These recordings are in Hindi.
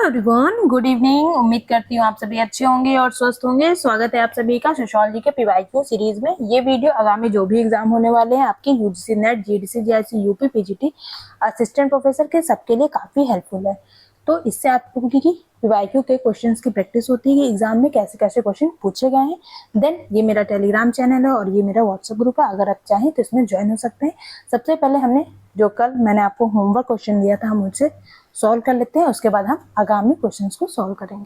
Everyone, good evening. उम्मीद करती हूँ आप सभी अच्छे होंगे और स्वस्थ होंगे। स्वागत है आप सभी का सोशियोलॉजी के पीवाईक्यू सीरीज में। ये वीडियो आगामी जो भी एग्जाम होने वाले हैं आपके UGC net, GDC, JIC, UP, PGT, assistant professor के सबके लिए काफी हेल्पफुल है। तो इससे आप लोगों की पीवाईक्यू के क्वेश्चंस की प्रैक्टिस होती है कि एग्जाम में कैसे कैसे क्वेश्चन पूछे गए हैं। देन ये मेरा टेलीग्राम चैनल है और ये मेरा व्हाट्सएप ग्रुप है, अगर आप चाहें तो इसमें ज्वाइन हो सकते हैं। सबसे पहले हमने जो कल मैंने आपको होमवर्क क्वेश्चन दिया था हम उनसे सॉल्व कर लेते हैं, उसके बाद हम आगामी क्वेश्चंस को सॉल्व करेंगे।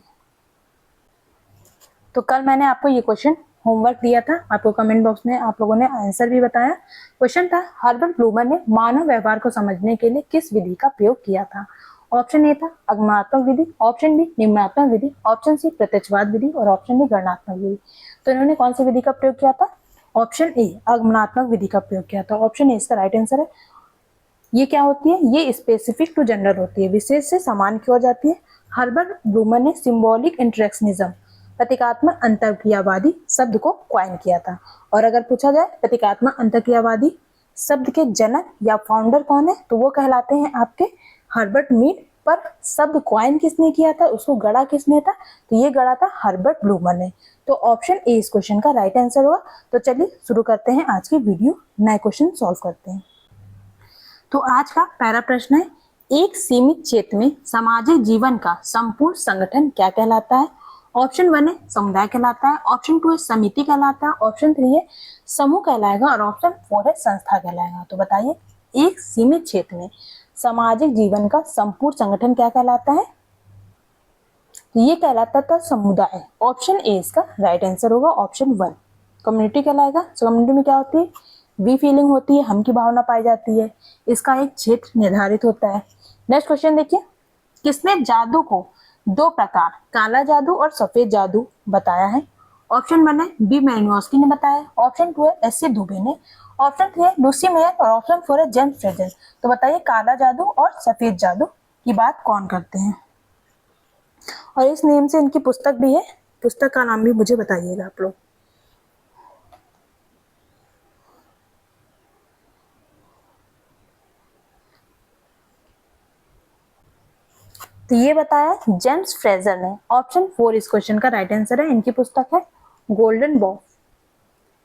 तो कल मैंने आपको ये क्वेश्चन होमवर्क दिया था, आपको कमेंट बॉक्स में आप लोगों ने आंसर भी बताया। क्वेश्चन था, हर्बर्ट ब्लूमर ने मानव व्यवहार को समझने के लिए किस विधि का प्रयोग किया था। ऑप्शन ए था आगमनात्मक विधि, ऑप्शन बी निम्नात्मक विधि, ऑप्शन सी प्रत्यक्षवाद विधि और ऑप्शन डी गणनात्मक विधि। तो इन्होंने कौन सी विधि का प्रयोग किया था? ऑप्शन ए आगमनात्मक विधि का प्रयोग किया था। ऑप्शन ए इसका राइट आंसर है। ये क्या होती है? ये स्पेसिफिक टू जनरल होती है, विशेष से समान की हो जाती है। हर्बर्ट ब्लूमर ने सिंबॉलिक इंटरेक्शनिज्म, प्रतीकात्मक अंतःक्रियावादी शब्द को क्वाइन किया था। और अगर पूछा जाए प्रतीकात्मक अंतःक्रियावादी शब्द के जनक या फाउंडर कौन है, तो वो कहलाते हैं आपके हर्बर्ट मीड। पर शब्द क्वाइन किसने किया था, उसको गढ़ा किसने था? तो ये गढ़ा था हर्बर्ट ब्लूमर ने। तो ऑप्शन ए इस क्वेश्चन का राइट आंसर होगा। तो चलिए शुरू करते हैं आज की वीडियो, नए क्वेश्चन सॉल्व करते हैं। तो आज का पहला प्रश्न है, एक सीमित क्षेत्र में सामाजिक जीवन का संपूर्ण संगठन क्या कहलाता है? ऑप्शन 1 है समुदाय कहलाता है, ऑप्शन 2 है समिति कहलाता है, ऑप्शन 3 है समूह कहलाएगा और ऑप्शन 4 है संस्था कहलाएगा। तो बताइए, एक सीमित क्षेत्र में सामाजिक जीवन का संपूर्ण संगठन क्या कहलाता है? ये कहलाता था समुदाय। ऑप्शन ए इसका राइट आंसर होगा, ऑप्शन 1 कम्युनिटी कहलाएगा। कम्युनिटी में क्या होती है? वी फीलिंग होती है, हम की भावना पाई जाती है। इसका एक क्षेत्र निर्धारित होता है। नेक्स्ट क्वेश्चन देखिए, किसने जादू को दो प्रकार काला जादू और सफेद जादू बताया है? ऑप्शन 1 है बी मैलिनोव्स्की ने बताया, ऑप्शन 2 है एस सी दुबे ने, ऑप्शन 3 है लूसी मेयर और ऑप्शन 4 है जेम्स फ्रेजल। तो बताइए, काला जादू और सफेद जादू की बात कौन करते हैं? और इस नेम से इनकी पुस्तक भी है, पुस्तक का नाम भी मुझे बताइएगा आप लोग। तो ये बताया जेम्स फ्रेजर ने। ऑप्शन 4 इस क्वेश्चन का राइट आंसर है। इनकी पुस्तक है गोल्डन बॉफ।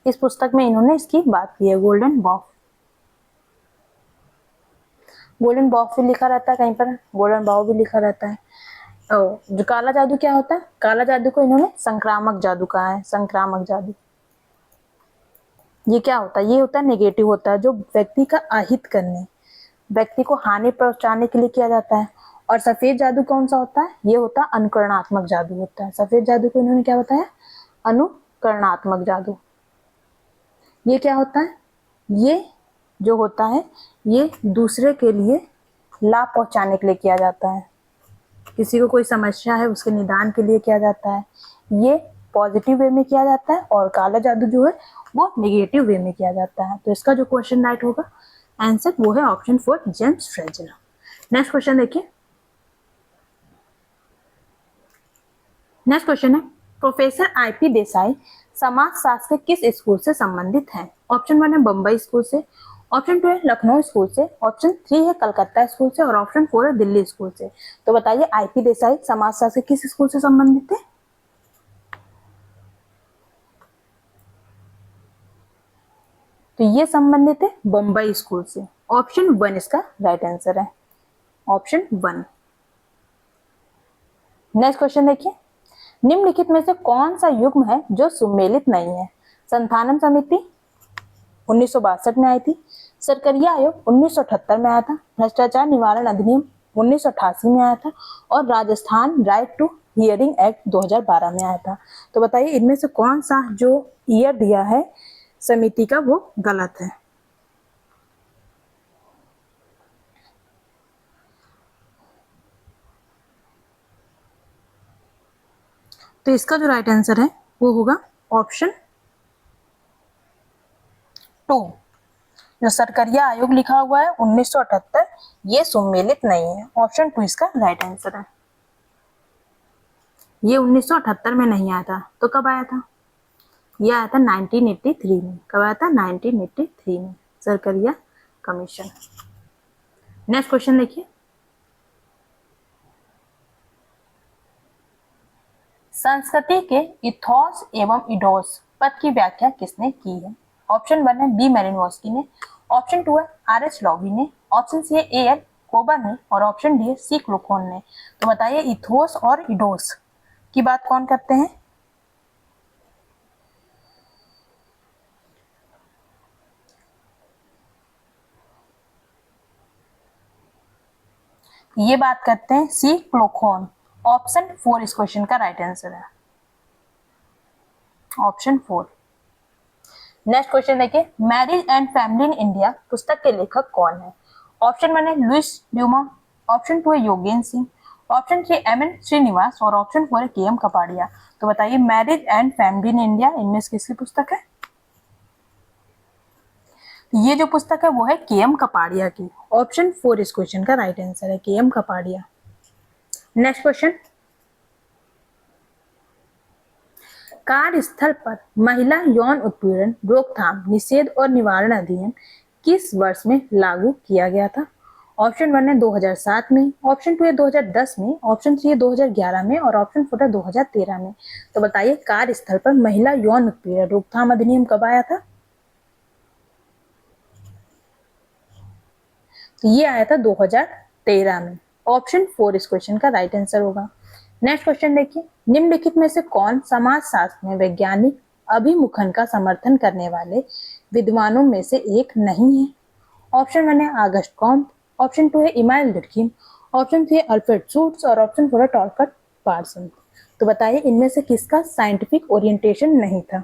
इस पुस्तक में इन्होंने इसकी बात की है, गोल्डन बॉफ। गोल्डन बॉफ भी लिखा रहता है कहीं पर, गोल्डन बॉफ भी लिखा रहता है। जो काला जादू क्या होता है? काला जादू को इन्होंने संक्रामक जादू कहा है, संक्रामक जादू। ये क्या होता है? ये होता है नेगेटिव होता है, जो व्यक्ति का अहित करने, व्यक्ति को हानि पहुंचाने के लिए किया जाता है। और सफेद जादू कौन सा होता है? ये होता है अनुकरणात्मक जादू होता है। सफेद जादू को इन्होंने क्या बताया? अनुकरणात्मक जादू। ये क्या होता है? ये जो होता है ये दूसरे के लिए लाभ पहुंचाने के लिए किया जाता है। किसी को कोई समस्या है उसके निदान के लिए किया जाता है। ये पॉजिटिव वे में किया जाता है और काला जादू जो है वो नेगेटिव वे में किया जाता है। तो इसका जो क्वेश्चन राइट होगा आंसर वो है option 4 James phrasal. Next question देखिए। नेक्स्ट क्वेश्चन है, प्रोफेसर आईपी देसाई समाजशास्त्र के किस स्कूल से संबंधित है? ऑप्शन 1 है बम्बई स्कूल से, ऑप्शन 2 है लखनऊ स्कूल से, ऑप्शन 3 है कलकत्ता स्कूल से और ऑप्शन 4 है दिल्ली स्कूल से। तो बताइए, आईपी देसाई समाजशास्त्र किस स्कूल से संबंधित है? तो ये संबंधित है बम्बई स्कूल से। ऑप्शन 1 इसका राइट आंसर है, ऑप्शन 1। नेक्स्ट क्वेश्चन देखिए, निम्नलिखित में से कौन सा युग्म है जो सुमेलित नहीं है? संथानम समिति 1962 में आई थी, सरकरिया आयोग 1978 में आया था, भ्रष्टाचार निवारण अधिनियम 1988 में आया था और Rajasthan right to hearing act 2012 में आया था। तो बताइए, इनमें से कौन सा जो ईयर दिया है समिति का वो गलत है? तो इसका जो राइट आंसर है वो होगा ऑप्शन 2। जो सरकरिया आयोग लिखा हुआ है 1978, ये सुमेलित नहीं है। ऑप्शन 2 इसका राइट आंसर है। ये 1978 में नहीं आया था, तो कब आया था? ये आया था 1983 में। कब आया था? 1983 में, सरकरिया कमीशन। नेक्स्ट क्वेश्चन देखिए, संस्कृति के इथोस एवं इडोस पद की व्याख्या किसने की है? ऑप्शन 1 है बी मेलिनोव्स्की ने, ऑप्शन 2 है आर.एच. लॉवी ने, ऑप्शन सी है ए.एल. कोबा ने और ऑप्शन डी है सी क्लोखोन ने। तो बताइए इथोस और इडोस की बात कौन करते हैं? ये बात करते हैं सी क्लोखोन। ऑप्शन 4 इस क्वेश्चन का राइट आंसर है, ऑप्शन 4। नेक्स्ट क्वेश्चन देखिए, marriage and family in India पुस्तक के लेखक कौन है? ऑप्शन 1 है लुइस ड्यूमा, ऑप्शन 2 है योगेन सिंह, ऑप्शन 3 एम.एन. श्रीनिवास और ऑप्शन 4 है के.एम. कपाड़िया। तो बताइए marriage and family in India इनमें से किसकी पुस्तक है? ये जो पुस्तक है वो है के.एम. कपाड़िया की। ऑप्शन 4 इस क्वेश्चन का राइट आंसर है, के.एम. कपाड़िया। नेक्स्ट क्वेश्चन, कार्यस्थल पर महिला यौन उत्पीड़न रोकथाम निषेध और निवारण अधिनियम किस वर्ष में लागू किया गया था? ऑप्शन 1 है 2007 में, ऑप्शन 2 है 2010 में, ऑप्शन 3 है 2011 में और ऑप्शन 4 है 2013 में। तो बताइए कार्यस्थल पर महिला यौन उत्पीड़न रोकथाम अधिनियम कब आया था? तो ये आया था 2013 में। ऑप्शन 4 इस क्वेश्चन का राइट आंसर होगा। नेक्स्ट क्वेश्चन देखिए, निम्नलिखित में से कौन समाजशास्त्र में वैज्ञानिक अभिमुखन का समर्थन करने वाले विद्वानों में से एक नहीं है? ऑप्शन 1 है आगस्ट कॉम्ट, ऑप्शन 2 है इमानुएल डुर्खिम, ऑप्शन 3 है अल्फ्रेड शूट्स और ऑप्शन 4 है टॉलकट पार्सन। तो बताइए इनमें से किसका साइंटिफिक ओरिएंटेशन नहीं था?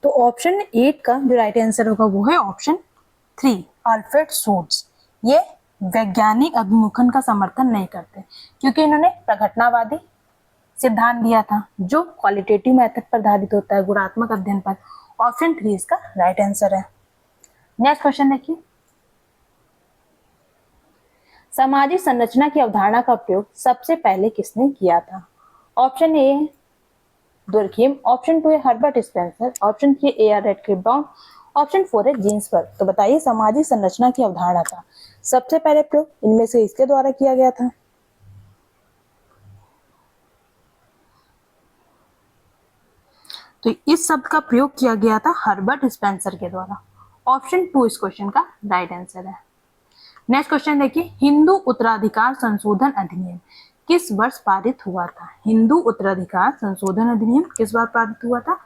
तो ऑप्शन 8 का जो राइट आंसर होगा वो है ऑप्शन 3 अल्फ्रेड शूट्स। ये वैज्ञानिक अभिमुखन का समर्थन नहीं करते क्योंकि इन्होंने प्रघटनावादी सिद्धांत दिया था जो क्वालिटेटिव मेथड पर आधारित होता है, गुणात्मक अध्ययन पर। ऑप्शन 3 इसका राइट आंसर है। नेक्स्ट क्वेश्चन देखिए, सामाजिक संरचना की अवधारणा का प्रयोग सबसे पहले किसने किया था? ऑप्शन ए है दुर्खिम, ऑप्शन 2 है Herbert Spencer, option 3 A R. Radcliffe Brown, option 4 है जीन्सबर्ग। तो बताइए सामाजिक संरचना की अवधारणा का सबसे पहले प्रयोग इनमें से इसके द्वारा किया गया था? तो इस शब्द का प्रयोग किया गया था हर्बर्ट स्पेंसर के द्वारा। ऑप्शन 2 इस क्वेश्चन का राइट आंसर है। नेक्स्ट क्वेश्चन देखिए, हिंदू उत्तराधिकार संशोधन अधिनियम किस वर्ष पारित हुआ था? हिंदू उत्तराधिकार संशोधन अधिनियम किस बार पारित हुआ था?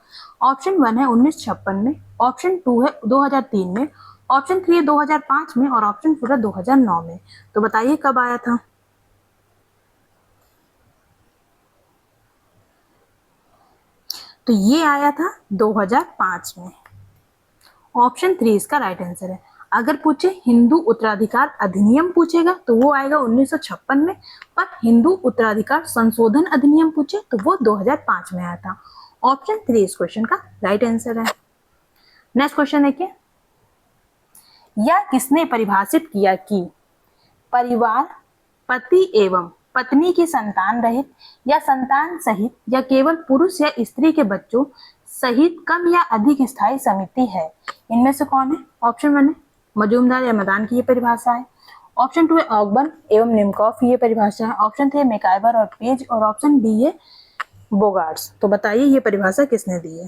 ऑप्शन 1 है 1956 में, ऑप्शन 2 है 2003 में, ऑप्शन 3 है 2005 में और ऑप्शन 4 है 2009 में। तो बताइए कब आया था? तो ये आया था 2005 में। ऑप्शन 3 इसका राइट आंसर है। अगर पूछे हिंदू उत्तराधिकार अधिनियम पूछेगा तो वो आएगा 1956 में, पर हिंदू उत्तराधिकार संशोधन अधिनियम पूछे तो वो 2005 में आया था। ऑप्शन 3 इस क्वेश्चन का राइट आंसर है। नेक्स्ट क्वेश्चन देखिए, यह किसने परिभाषित किया कि परिवार पति एवं पत्नी की संतान रहित या संतान सहित या केवल पुरुष या स्त्री के बच्चों सहित कम या अधिक स्थायी समिति है? इनमें से कौन है? ऑप्शन 1 है मजूमदार या मदान की ये परिभाषा है, ऑप्शन 2 है ऑगबर्न एवं निमकॉफ की ये परिभाषा है, ऑप्शन 3 है मैकाइवर और पेज और ऑप्शन डी है बोगार्ड्स। तो बताइए ये परिभाषा किसने दी है?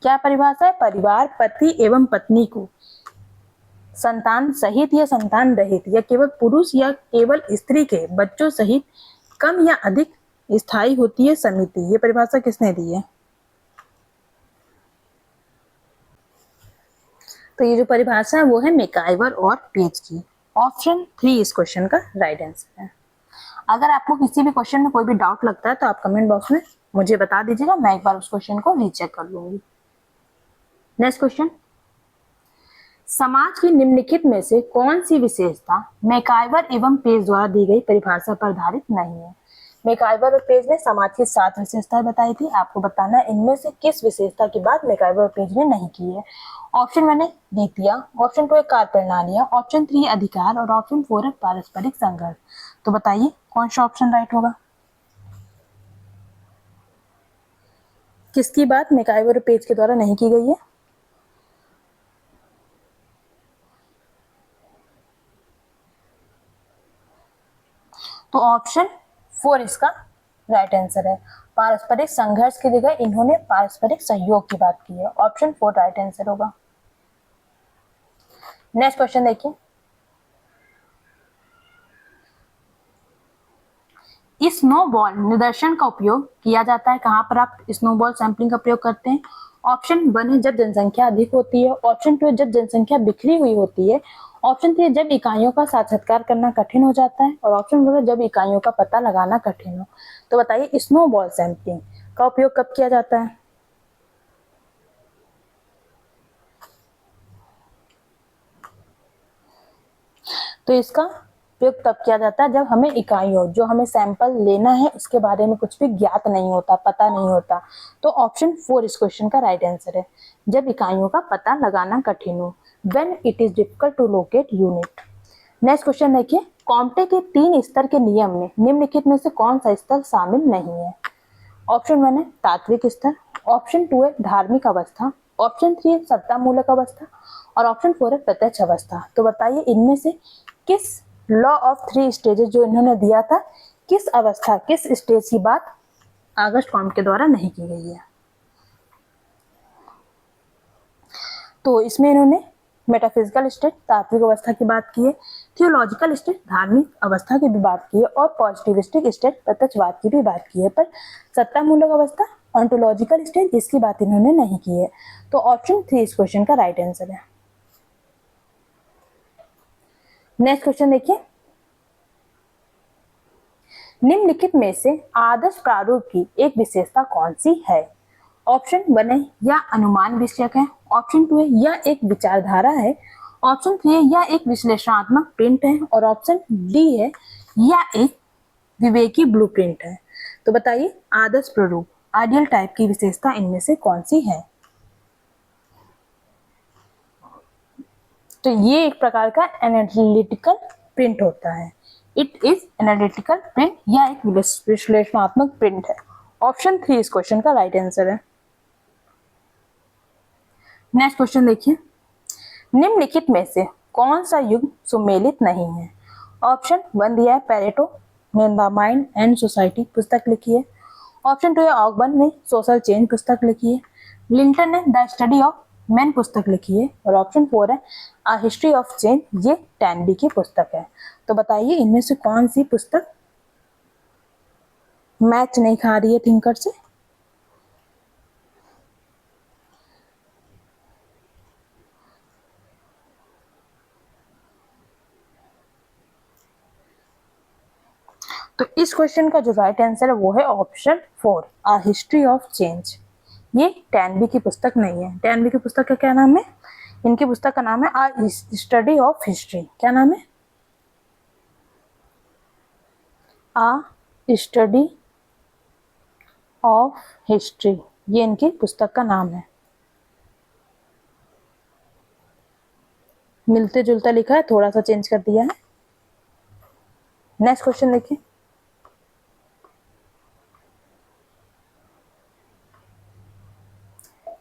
क्या परिभाषा है? परिवार पति एवं पत्नी को संतान सहित या संतान रहित या केवल पुरुष या केवल स्त्री के बच्चों सहित कम या अधिक स्थायी होती है समिति। ये परिभाषा किसने दी है? तो ये जो परिभाषा है वो है मैकाइवर और पेज की। ऑप्शन 3 इस क्वेश्चन का राइट आंसर है। अगर आपको किसी भी क्वेश्चन में कोई भी डाउट लगता है तो आप कमेंट बॉक्स में मुझे बता दीजिएगा, मैं एक बार उस क्वेश्चन को रीचेक कर लूंगी। नेक्स्ट क्वेश्चन, समाज की निम्नलिखित में से कौन सी विशेषता मैकाइवर एवं पेज द्वारा दी गई परिभाषा पर आधारित नहीं है? मैकाइवर और पेज ने समाज की 7 विशेषताएं बताई थी, आपको बताना है इनमें से किस विशेषता की बात मैकाइवर और पेज ने नहीं की है। ऑप्शन 1 है रीतियां, ऑप्शन 2 है कार्य प्रणालियां, ऑप्शन 3 है अधिकार और ऑप्शन 4 है पारस्परिक संघर्ष। तो बताइए कौन सा ऑप्शन राइट होगा? किसकी बात मैकाइवर और पेज के द्वारा नहीं की गई है? तो ऑप्शन 4 इसका राइट आंसर है। पारस्परिक संघर्ष की जगह इन्होंने पारस्परिक सहयोग की बात की है। ऑप्शन 4 राइट आंसर होगा। नेक्स्ट क्वेश्चन देखिए, स्नोबॉल निदर्शन का उपयोग किया जाता है। कहां पर आप स्नोबॉल सैंपलिंग का प्रयोग करते हैं? ऑप्शन 1 है जब जनसंख्या अधिक होती है। ऑप्शन 2 है जब जनसंख्या बिखरी हुई होती है। ऑप्शन 3 है जब इकाइयों का साक्षात्कार करना कठिन हो जाता है। और ऑप्शन 4 है जब इकाइयों का पता लगाना कठिन हो। तो बताइए स्नोबॉल सैंपलिंग का उपयोग कब किया जाता है? तो इसका उपयोग तब किया जाता है जब हमें इकाइयों, जो हमें सैंपल लेना है उसके बारे में कुछ भी ज्ञात नहीं होता, पता नहीं होता। तो ऑप्शन 4 इस क्वेश्चन का राइट आंसर है, जब इकाइयों का पता लगाना कठिन हो, when it is difficult to locate unit। Next question देखिए, कॉम्टे के 3 स्तर के नियम में निम्नलिखित में से कौन सा स्तर शामिल नहीं है? ऑप्शन 1 है तात्विक स्तर। ऑप्शन 2 है धार्मिक अवस्था। ऑप्शन 3 है सत्ता मूलक अवस्था। और ऑप्शन 4 है प्रत्यक्ष अवस्था। तो बताइए इनमें से किस लॉ ऑफ 3 स्टेजेस जो इन्होंने दिया था, किस अवस्था, किस स्टेज की बात ऑगस्ट कॉम्ट के द्वारा नहीं की गई है? तो इसमें इन्होंने मेटाफिजिकल स्टेट तात्विक अवस्था की बात की है, थियोलॉजिकल स्टेट धार्मिक अवस्था की भी बात की है, और पॉजिटिविस्टिक स्टेट प्रत्यक्षवाद की भी बात की है। पर सत्तामूलक अवस्था ऑन्टोलॉजिकल स्टेट इसकी बात इन्होंने नहीं की है। तो ऑप्शन 3 इस क्वेश्चन का राइट आंसर है। नेक्स्ट क्वेश्चन देखिए, निम्नलिखित में से आदर्श प्रारूप की एक विशेषता कौन सी है? ऑप्शन 1 है या अनुमान विषयक है। ऑप्शन 2 है या एक विचारधारा है। ऑप्शन 3 है या एक विश्लेषणात्मक प्रिंट है। और ऑप्शन डी है या एक विवेकी ब्लूप्रिंट है। तो बताइए आदर्श प्रारूप आइडियल टाइप की विशेषता इनमें से कौन सी है? तो ये एक प्रकार का एनालिटिकल प्रिंट होता है। इट इज एनालिटिकल प्रिंट या एक विश्लेषणात्मक प्रिंट है। ऑप्शन 3 इस क्वेश्चन का राइट आंसर है। नेक्स्ट क्वेश्चन देखिए, निम्नलिखित में से कौन सा युग सुमेलित नहीं है? ऑप्शन 1 दिया है पेरेटो ने द माइंड एंड सोसाइटी पुस्तक लिखी है। ऑप्शन 2 है ऑगबर्न ने सोशल चेंज पुस्तक लिखी है। लिंटन ने द स्टडी ऑफ मैन पुस्तक लिखी है। और ऑप्शन 4 है अ हिस्ट्री ऑफ चेंज, ये टैनबी की पुस्तक है। तो बताइए इनमें से कौन सी पुस्तक मैच नहीं खा रही है थिंकर से? तो इस क्वेश्चन का जो राइट आंसर है वो है option 4 a history of change. ये टैनबी की पुस्तक नहीं है। टैनबी की पुस्तक का क्या नाम है? इनकी पुस्तक का नाम है अ स्टडी ऑफ हिस्ट्री। क्या नाम है? अ स्टडी ऑफ हिस्ट्री, ये इनकी पुस्तक का नाम है। मिलते जुलता लिखा है, थोड़ा सा चेंज कर दिया है। नेक्स्ट क्वेश्चन देखिए,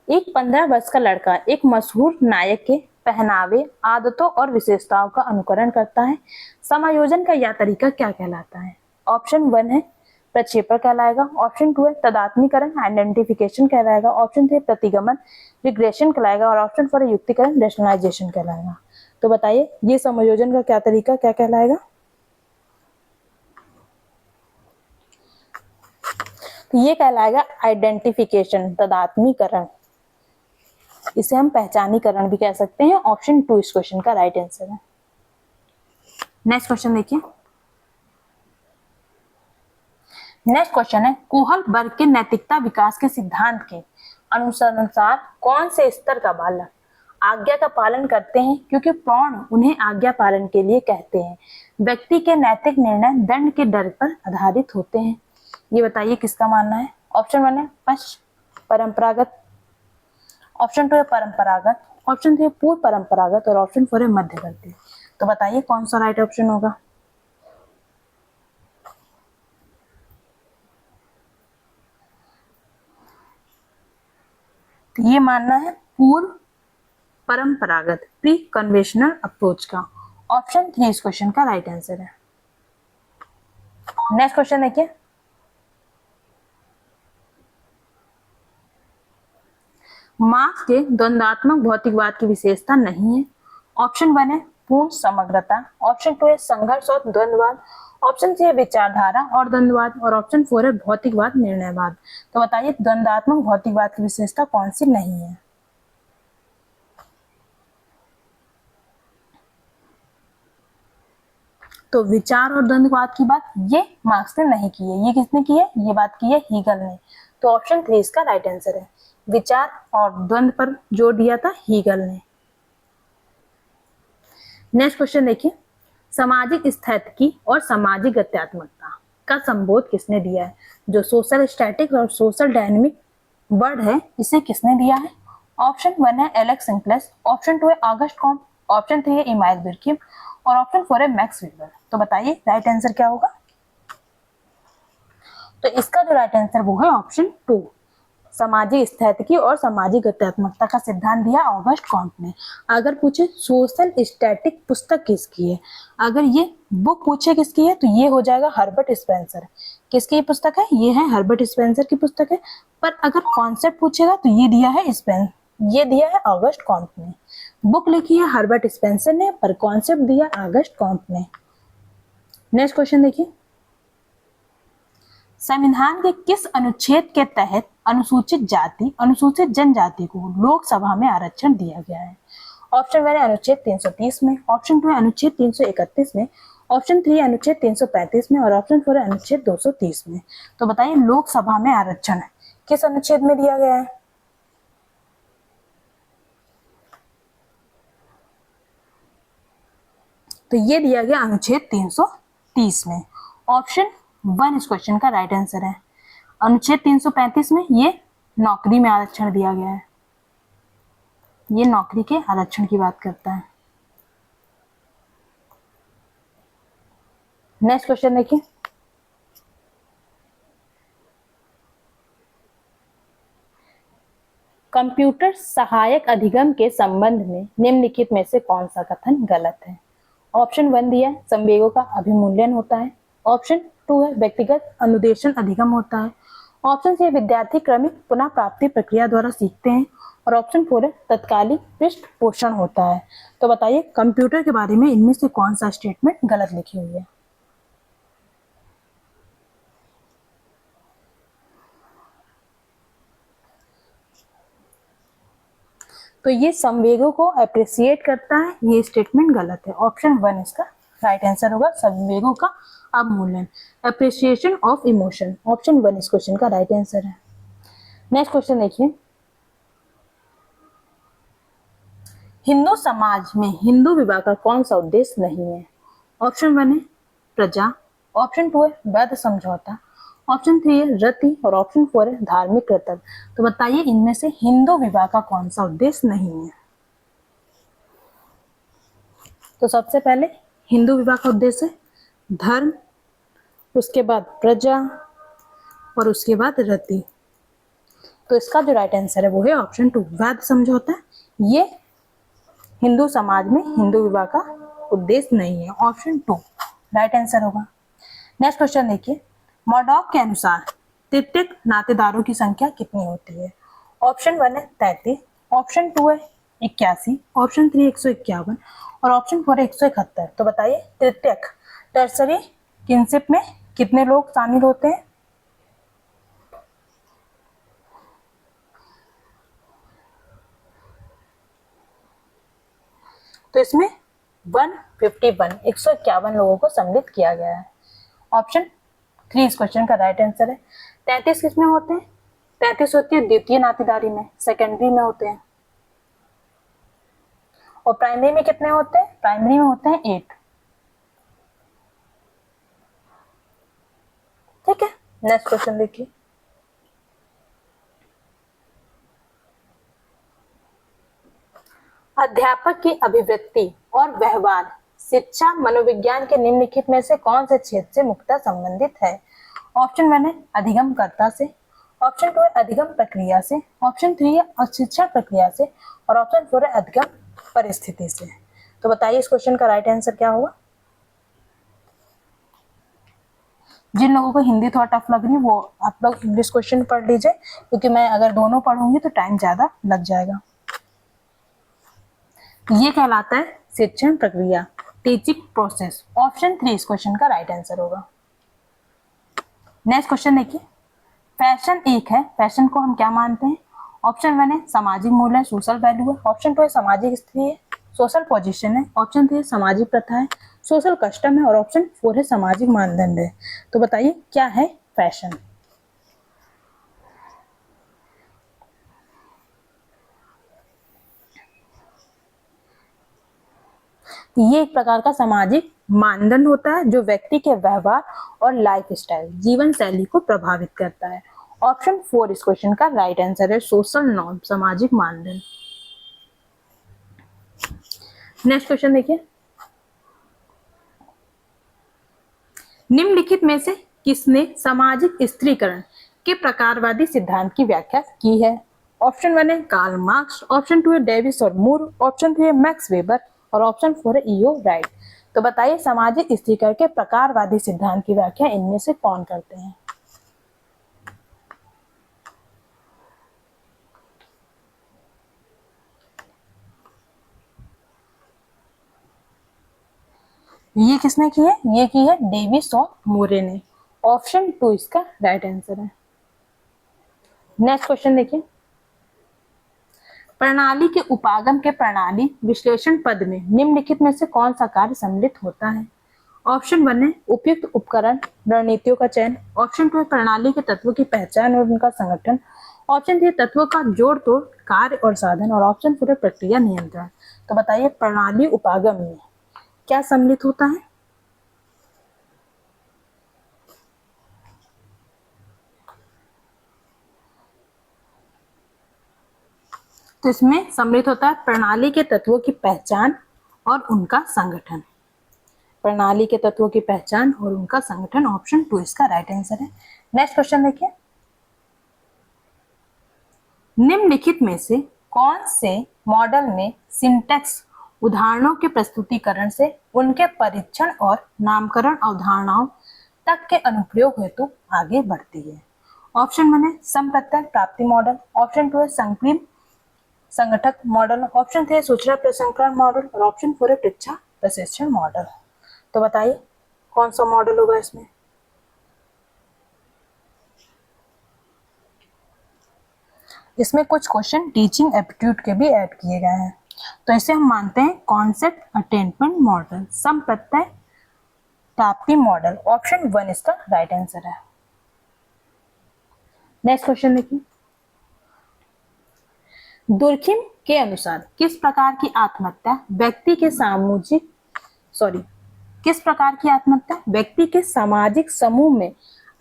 एक 15 वर्ष का लड़का एक मशहूर नायक के पहनावे, आदतों और विशेषताओं का अनुकरण करता है। समायोजन का यह तरीका क्या कहलाता है? ऑप्शन 1 है प्रक्षेपण कहलाएगा। ऑप्शन 2 है तदात्मीकरण आइडेंटिफिकेशन कहलाएगा। ऑप्शन 3 है प्रतिगमन रिग्रेशन कहलाएगा। और ऑप्शन 4 है युक्तिकरण रैशनलाइजेशन कहलाएगा। तो बताइए ये समायोजन का क्या तरीका क्या कहलाएगा? तो ये कहलाएगा आइडेंटिफिकेशन, तदात्मीकरण। इसे हम पहचानीकरण भी कह सकते हैं। ऑप्शन 2 इस क्वेश्चन का राइट आंसर है। नेक्स्ट क्वेश्चन देखिए, नेक्स्ट क्वेश्चन है कोहल वर्ग के नैतिकता विकास के सिद्धांत के अनुसार कौन से स्तर का बालक आज्ञा का पालन करते हैं क्योंकि प्रौढ़ उन्हें आज्ञा पालन के लिए कहते हैं? व्यक्ति के नैतिक निर्णय दंड के डर पर आधारित होते हैं। ये बताइए किसका मानना है? ऑप्शन 1 है पश्च परंपरागत। ऑप्शन 2 है परंपरागत। ऑप्शन 3 है पूर्व परंपरागत। और ऑप्शन 4 है मध्यवर्ती। तो बताइए कौन सा राइट ऑप्शन होगा? तो ये मानना है पूर्व परंपरागत, प्री कन्वेंशनल अप्रोच का। ऑप्शन 3 इस क्वेश्चन का राइट आंसर है। नेक्स्ट क्वेश्चन देखिए, मार्क्स के द्वंद्वात्मक भौतिकवाद की विशेषता नहीं है। ऑप्शन 1 है पूर्ण समग्रता, ऑप्शन 2 है संघर्ष और द्वंद्ववाद, ऑप्शन 3 है विचारधारा और द्वंद्ववाद, और ऑप्शन 4 है भौतिकवाद निर्णयवाद। तो बताइए द्वंद्वात्मक भौतिकवाद की विशेषता कौन सी नहीं है? तो विचार और द्वंद्ववाद की बात ये मार्क्स ने नहीं की है। ये किसने की है? ये बात की है हीगल ने। तो ऑप्शन 3 इसका राइट आंसर है। विचार और द्वंद्व पर जोर दिया था हीगल ने। नेक्स्ट क्वेश्चन देखिए, सामाजिक स्थैतिकी और सामाजिक गत्यात्मकता का संबोध किसने दिया है? जो सोशल स्टैटिक और सोशल डायनेमिक वर्ड है, इसे किसने दिया है? ऑप्शन 1 है एलेक्स सिंक्लेस, ऑप्शन 2 है ऑगस्ट कॉम्ट, ऑप्शन 3 है इमाइल बिर्किम, और ऑप्शन 4 है मैक्स वेबर। तो बताइए राइट आंसर क्या होगा? तो इसका जो राइट आंसर वो है ऑप्शन 2। सामाजिक स्थैतिकी और सामाजिक गत्यात्मकता का सिद्धांत दिया ऑगस्ट कॉम्ट ने। अगर पूछे सोशल स्टैटिक पुस्तक किसकी है, अगर ये बुक पूछे किसकी है, तो ये हो जाएगा हर्बर्ट स्पेंसर। किसकी पुस्तक है? ये है हर्बर्ट स्पेंसर की पुस्तक है। पर अगर कॉन्सेप्ट पूछेगा तो ये दिया है ऑगस्ट कॉम्ट ने। बुक लिखी है हर्बर्ट स्पेंसर ने, पर कॉन्सेप्ट दिया ऑगस्ट कॉम्ट ने। नेक्स्ट क्वेश्चन देखिए, संविधान के किस अनुच्छेद के तहत अनुसूचित जाति, अनुसूचित जनजाति को लोकसभा में आरक्षण दिया गया है? ऑप्शन 1 है अनुच्छेद 330 में, ऑप्शन 2 है अनुच्छेद 331 में, ऑप्शन 3 है अनुच्छेद 335 में, और ऑप्शन 4 है अनुच्छेद 230 में। तो बताइए लोकसभा में आरक्षण किस अनुच्छेद में दिया गया है? तो ये दिया गया अनुच्छेद 330 में। ऑप्शन 1 इस क्वेश्चन का राइट आंसर है। अनुच्छेद 335 में ये नौकरी में आरक्षण दिया गया है। ये नौकरी के आरक्षण की बात करता है। नेक्स्ट क्वेश्चन देखिए, कंप्यूटर सहायक अधिगम के संबंध में निम्नलिखित में से कौन सा कथन गलत है? ऑप्शन 1 दिया है संवेगों का अभिमूल्यन होता है, ऑप्शन 2 है व्यक्तिगत अनुदेशन अधिगम होता है, ऑप्शन 3 है विद्यार्थी क्रमिक पुनः प्राप्ति प्रक्रिया द्वारा सीखते हैं, और ऑप्शन 4 है तत्कालिक पृष्ठ पोषण होता है। तो बताइए कंप्यूटर के बारे में इनमें से कौन सा स्टेटमेंट गलत लिखी हुई है? तो ये संवेगों को अप्रिशिएट करता है, ये स्टेटमेंट गलत है। ऑप्शन 1 इसका राइट आंसर होगा, संवेगों का अवमूल्यन, अप्रिसिएशन ऑफ इमोशन। ऑप्शन 1 इस क्वेश्चन का राइट आंसर है। नेक्स्ट क्वेश्चन देखिए, हिंदू समाज में हिंदू विवाह का कौन सा उद्देश्य नहीं है? ऑप्शन 1 है प्रजा, ऑप्शन 2 है वैध समझौता, ऑप्शन 3 है रति, और ऑप्शन 4 है धार्मिक कर्तव्य। तो बताइए इनमें से हिंदू विवाह का कौन सा उद्देश्य नहीं है? तो सबसे पहले हिंदू विवाह का उद्देश्य धर्म, उसके बाद प्रजा, और उसके बाद रति। तो इसका जो राइट आंसर है वो है ऑप्शन 2 वैध समझौता। ये हिंदू समाज में हिंदू विवाह का उद्देश्य नहीं है। ऑप्शन 2 राइट आंसर होगा। नेक्स्ट क्वेश्चन देखिए, मॉडॉक के अनुसार तृतीयक नातेदारों की संख्या कितनी होती है? ऑप्शन 1 है 33, ऑप्शन 2 है 81, ऑप्शन 3 151, और ऑप्शन 4 है 171। तो बताइए तृतीयक टर्सरी किनशिप में कितने लोग शामिल होते हैं? तो इसमें 151 लोगों को सम्मिलित किया गया है। ऑप्शन 3 इस क्वेश्चन का राइट आंसर है। 33 किस में होते हैं? 33 होती है द्वितीय नातेदारी में, सेकेंडरी में होते हैं। और प्राइमरी में कितने होते हैं? प्राइमरी में होते हैं 8। ठीक है, नेक्स्ट क्वेश्चन देखिए, अध्यापक की अभिवृत्ति और व्यवहार शिक्षा मनोविज्ञान के निम्नलिखित में से कौन से क्षेत्र से मुख्यतः संबंधित है? ऑप्शन 1 है अधिगमकर्ता से, ऑप्शन 2 है अधिगम प्रक्रिया से, ऑप्शन 3 है अशिक्षण प्रक्रिया से, और ऑप्शन 4 है अधिगम परिस्थिति से। तो बताइए इस क्वेश्चन का राइट आंसर क्या होगा? जिन लोगों को हिंदी थोड़ा टफ लग रही है वो आप लोग इंग्लिश क्वेश्चन पढ़ लीजिए, क्योंकि मैं अगर दोनों पढ़ूंगी तो टाइम ज्यादा लग जाएगा। ये कहलाता है शिक्षण प्रक्रिया, टीचिंग प्रोसेस। ऑप्शन 3 इस क्वेश्चन का राइट आंसर होगा। नेक्स्ट क्वेश्चन देखिए, फैशन एक है, फैशन को हम क्या मानते हैं? ऑप्शन 1 है सामाजिक मूल्य, सोशल वैल्यू है। ऑप्शन 2 है सामाजिक स्थिति है, सोशल पोजीशन है। ऑप्शन 3 है सामाजिक प्रथा है, सोशल कस्टम है। और ऑप्शन 4 है सामाजिक मानदंड है। तो बताइए क्या है फैशन? ये एक प्रकार का सामाजिक मानदंड होता है जो व्यक्ति के व्यवहार और लाइफ स्टाइल, जीवन शैली को प्रभावित करता है। ऑप्शन 4 इस क्वेश्चन का राइट आंसर है, सोशल नॉर्म, सामाजिक मानदंड। नेक्स्ट क्वेश्चन देखिए, निम्नलिखित में से किसने सामाजिक स्त्रीकरण के प्रकारवादी सिद्धांत की व्याख्या की है? ऑप्शन 1 है कार्ल मार्क्स, ऑप्शन 2 है डेविस और मूर, ऑप्शन 3 है मैक्स वेबर और ऑप्शन 4 है ईओ राइट। तो बताइए सामाजिक स्त्रीकरण के प्रकारवादी सिद्धांत की व्याख्या इनमें से कौन करते हैं? ये किसने की है? ये की है डेविस और मूरे ने। ऑप्शन 2 इसका राइट आंसर है। नेक्स्ट क्वेश्चन देखिए, प्रणाली के उपागम के प्रणाली विश्लेषण पद में निम्नलिखित में से कौन सा कार्य सम्मिलित होता है? ऑप्शन 1 है उपयुक्त उपकरण रणनीतियों का चयन, ऑप्शन 2 है प्रणाली के तत्वों की पहचान और उनका संगठन, ऑप्शन 3 तत्वों का जोड़ तोड़ कार्य और साधन, और ऑप्शन 4 है प्रक्रिया नियंत्रण। तो बताइए प्रणाली उपागम में क्या सम्मिलित होता है? तो इसमें सम्मिलित होता है प्रणाली के तत्वों की पहचान और उनका संगठन। प्रणाली के तत्वों की पहचान और उनका संगठन, ऑप्शन 2 इसका राइट आंसर है। नेक्स्ट क्वेश्चन देखिए, निम्नलिखित में से कौन से मॉडल में सिंटैक्स उदाहरणों के प्रस्तुतिकरण से उनके परीक्षण और नामकरण अवधारणाओं तक के अनुप्रयोग हेतु आगे बढ़ती है? ऑप्शन 1 है संप्रत्यय प्राप्ति मॉडल, ऑप्शन 2 है संकीर्ण संगठक मॉडल, ऑप्शन 3 है सूचना प्रसंस्करण मॉडल और ऑप्शन 4 है परीक्षा प्रशिक्षण मॉडल। तो बताइए कौन सा मॉडल होगा इसमें? इसमें कुछ क्वेश्चन टीचिंग एप्टीट्यूड के भी ऐड किए गए हैं, तो इसे हम मानते हैं कॉन्सेप्ट अटेनमेंट मॉडल, संप्रत्यय प्राप्ति मॉडल। ऑप्शन 1 इसका राइट आंसर है। नेक्स्ट क्वेश्चन देखिए, दुर्खिम के अनुसार किस प्रकार की आत्महत्या व्यक्ति के व्यक्ति के सामाजिक समूह में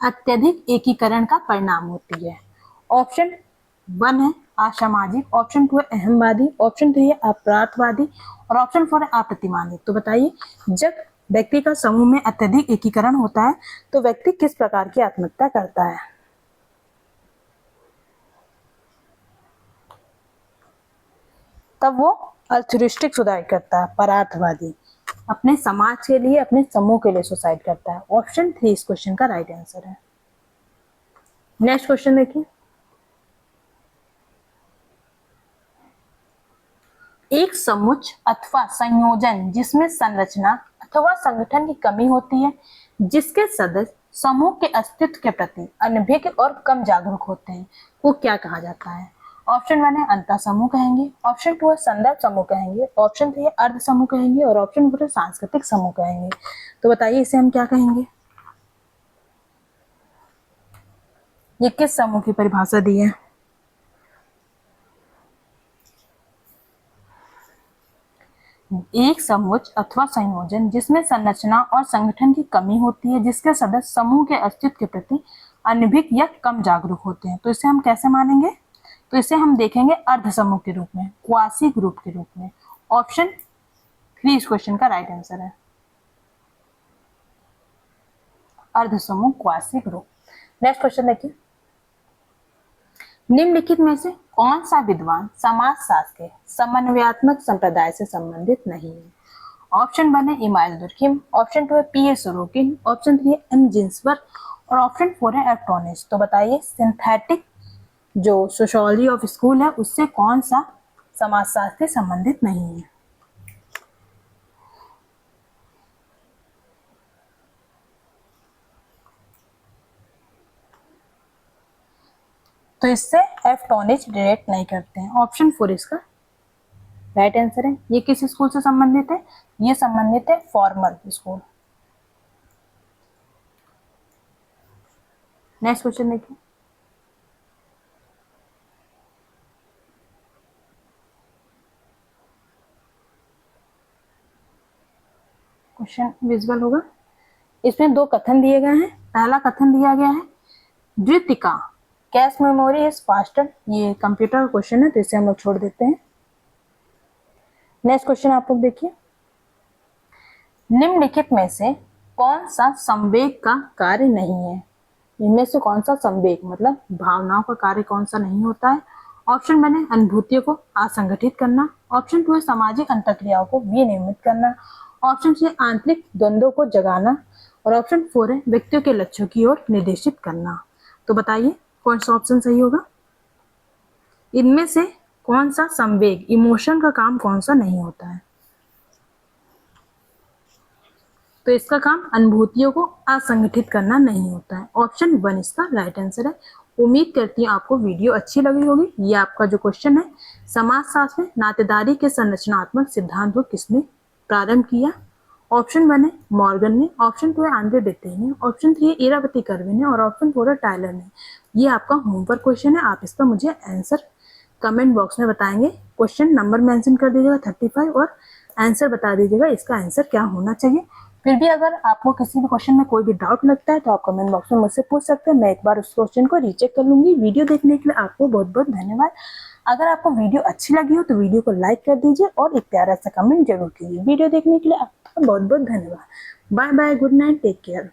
अत्यधिक एकीकरण का परिणाम होती है? ऑप्शन 1 है असामाजिक, ऑप्शन 2 है अहमवादी, ऑप्शन 3 है अपराधवादी और ऑप्शन 4 है अप्रतिमानित। तो बताइए जब व्यक्ति का समूह में अत्यधिक एकीकरण होता है तो व्यक्ति किस प्रकार की आत्महत्या करता है? तब वो अल्ट्रुइस्टिक सुसाइड करता है, परार्थवादी, अपने समाज के लिए, अपने समूह के लिए सुसाइड करता है। ऑप्शन 3 इस क्वेश्चन का राइट आंसर है। नेक्स्ट क्वेश्चन देखिए, एक समुच्चय अथवा संयोजन जिसमें संरचना अथवा संगठन की कमी होती है, जिसके सदस्य समूह के अस्तित्व के प्रति अनभिज्ञ और कम जागरूक होते हैं, वो क्या कहा जाता है? ऑप्शन 1 है अंतः समूह कहेंगे, ऑप्शन 2 है संदर्भ समूह कहेंगे, ऑप्शन 3 है अर्ध समूह कहेंगे और ऑप्शन 4 है सांस्कृतिक समूह कहेंगे। तो बताइए इसे हम क्या कहेंगे? ये किस समूह की परिभाषा दी है? एक समुच्चय अथवा संयोजन जिसमें संरचना और संगठन की कमी होती है, जिसके सदस्य समूह के अस्तित्व के प्रति अनभिज्ञ या कम जागरूक होते हैं। तो इसे हम कैसे मानेंगे? तो इसे हम देखेंगे अर्ध समूह के रूप में, क्वासी ग्रुप के रूप में। ऑप्शन 3 इस क्वेश्चन का राइट आंसर है, अर्ध समूह क्वासी ग्रुप। नेक्स्ट क्वेश्चन देखिए, निम्नलिखित में से कौन सा विद्वान समाजशास्त्र के समन्वयात्मक संप्रदाय से संबंधित नहीं है? ऑप्शन 1 है इमाइल दुर्खिम, ऑप्शन 2 है पी.ए. सोरोकिन, ऑप्शन 3 है एम. जिन्सबर्ग और ऑप्शन 4 है एफ. टोनिस। तो बताइए सिंथेटिक जो सोशियोलॉजी ऑफ स्कूल है उससे कौन सा समाजशास्त्र संबंधित नहीं है? तो इससे एफ. टोनिस रिलेट नहीं करते हैं। ऑप्शन 4 इसका राइट आंसर है। ये किस स्कूल से संबंधित है? ये संबंधित है फॉर्मल स्कूल। नेक्स्ट क्वेश्चन देखिए। क्वेश्चन विजुअल होगा। इसमें दो कथन दिए गए हैं। पहला कथन दिया गया है द्वितीका कैश मेमोरी इज फास्टर। ये कंप्यूटर क्वेश्चन है तो इसे हम लोग छोड़ देते हैं। नेक्स्ट क्वेश्चन आप लोग देखिए। निम्नलिखित में से कौन सा संवेग का कार्य नहीं है? इनमें से कौन सा संवेग मतलब भावनाओं का कार्य कौन सा नहीं होता है? ऑप्शन 1 है अनुभूतियों को असंगठित करना, ऑप्शन 2 है सामाजिक अंतःक्रियाओं को विनियमित करना, ऑप्शन 3 है आंतरिक द्वंद्वों को जगाना और ऑप्शन 4 है व्यक्तियों के लक्ष्यों की ओर निर्देशित करना। तो बताइए कौन सा ऑप्शन सही होगा? इनमें से कौन सा संवेग इमोशन का काम कौन सा नहीं होता है? तो इसका काम अनुभूतियों को असंगठित करना नहीं होता है। ऑप्शन 1 इसका राइट आंसर है। उम्मीद करती हूँ आपको वीडियो अच्छी लगी होगी। ये आपका जो क्वेश्चन है समाजशास्त्र में नातेदारी के संरचनात्मक सिद्धांत को किसने प्रारंभ किया? ऑप्शन 1 है मॉर्गन ने, ऑप्शन 2 है आंद्रे डेटे ने, ऑप्शन 3 है इरावती कर्वे ने और ऑप्शन 4 है टाइलर ने। ये आपका होमवर्क क्वेश्चन है। आप इसका मुझे आंसर कमेंट बॉक्स में बताएंगे। क्वेश्चन नंबर मेंशन कर दीजिएगा 35 और आंसर बता दीजिएगा इसका आंसर क्या होना चाहिए। फिर भी अगर आपको किसी भी क्वेश्चन में कोई भी डाउट लगता है तो आप कमेंट बॉक्स में मुझसे पूछ सकते हैं। मैं एक बार उस क्वेश्चन को रीचेक कर लूंगी। वीडियो देखने के लिए आपको बहुत बहुत धन्यवाद। अगर आपको वीडियो अच्छी लगी हो तो वीडियो को लाइक कर दीजिए और एक प्यारा सा कमेंट जरूर कीजिए। वीडियो देखने के लिए आपका बहुत बहुत धन्यवाद। Bye bye, good night, take care.